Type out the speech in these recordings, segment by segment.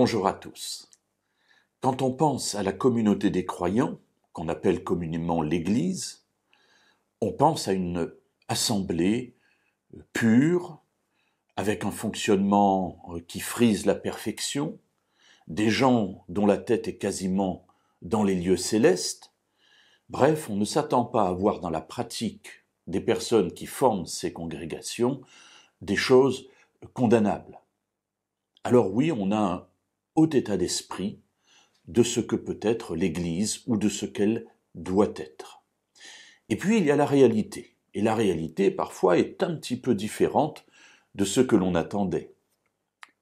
Bonjour à tous. Quand on pense à la communauté des croyants, qu'on appelle communément l'Église, on pense à une assemblée pure, avec un fonctionnement qui frise la perfection, des gens dont la tête est quasiment dans les lieux célestes. Bref, on ne s'attend pas à voir dans la pratique des personnes qui forment ces congrégations des choses condamnables. Alors oui, on a un haut état d'esprit de ce que peut être l'Église ou de ce qu'elle doit être. Et puis il y a la réalité. Et la réalité, parfois, est un petit peu différente de ce que l'on attendait.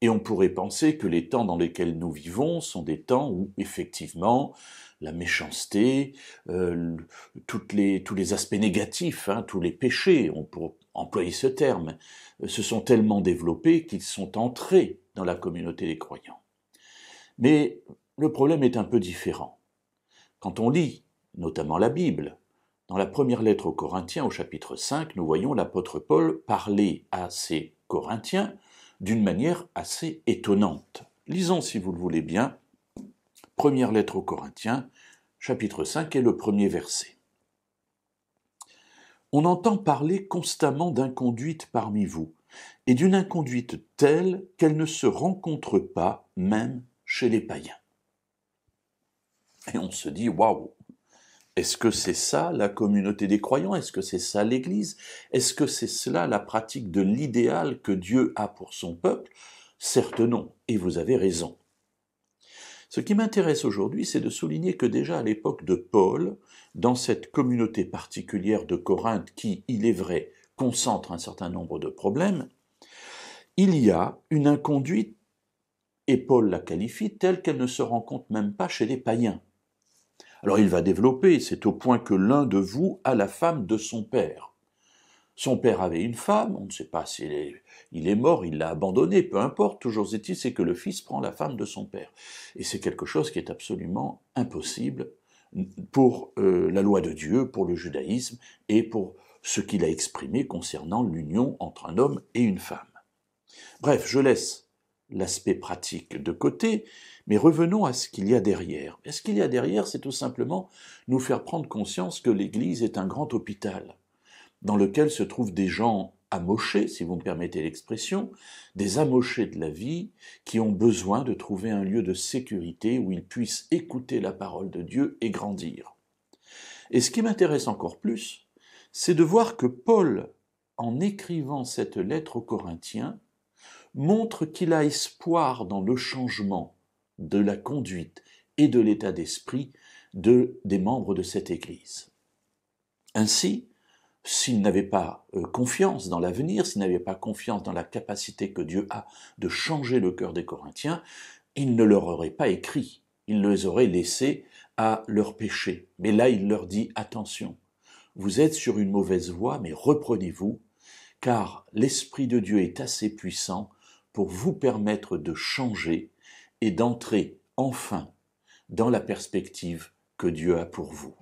Et on pourrait penser que les temps dans lesquels nous vivons sont des temps où, effectivement, la méchanceté, tous les aspects négatifs, tous les péchés, on pourrait employer ce terme, se sont tellement développés qu'ils sont entrés dans la communauté des croyants. Mais le problème est un peu différent. Quand on lit, notamment la Bible, dans la première lettre aux Corinthiens, au chapitre 5, nous voyons l'apôtre Paul parler à ces Corinthiens d'une manière assez étonnante. Lisons, si vous le voulez bien, première lettre aux Corinthiens, chapitre 5, et le premier verset. On entend parler constamment d'inconduite parmi vous, et d'une inconduite telle qu'elle ne se rencontre pas même chez les païens. Et on se dit, waouh, est-ce que c'est ça la communauté des croyants? Est-ce que c'est ça l'Église? Est-ce que c'est cela la pratique de l'idéal que Dieu a pour son peuple? Certes non, et vous avez raison. Ce qui m'intéresse aujourd'hui, c'est de souligner que déjà à l'époque de Paul, dans cette communauté particulière de Corinthe qui, il est vrai, concentre un certain nombre de problèmes, il y a une inconduite, et Paul la qualifie, telle qu'elle ne se rencontre même pas chez les païens. Alors il va développer, c'est au point que l'un de vous a la femme de son père. Son père avait une femme, on ne sait pas s'il il est mort, il l'a abandonné, peu importe, toujours est-il, c'est que le fils prend la femme de son père. Et c'est quelque chose qui est absolument impossible pour la loi de Dieu, pour le judaïsme et pour ce qu'il a exprimé concernant l'union entre un homme et une femme. Bref, je laisse l'aspect pratique de côté, mais revenons à ce qu'il y a derrière. Et ce qu'il y a derrière, c'est tout simplement nous faire prendre conscience que l'Église est un grand hôpital, dans lequel se trouvent des gens amochés, si vous me permettez l'expression, des amochés de la vie, qui ont besoin de trouver un lieu de sécurité où ils puissent écouter la parole de Dieu et grandir. Et ce qui m'intéresse encore plus, c'est de voir que Paul, en écrivant cette lettre aux Corinthiens, montre qu'il a espoir dans le changement de la conduite et de l'état d'esprit des membres de cette Église. Ainsi, s'il n'avait pas confiance dans l'avenir, s'il n'avait pas confiance dans la capacité que Dieu a de changer le cœur des Corinthiens, il ne leur aurait pas écrit, il les aurait laissés à leur péché. Mais là, il leur dit, attention, vous êtes sur une mauvaise voie, mais reprenez-vous, car l'Esprit de Dieu est assez puissant pour vous permettre de changer et d'entrer enfin dans la perspective que Dieu a pour vous.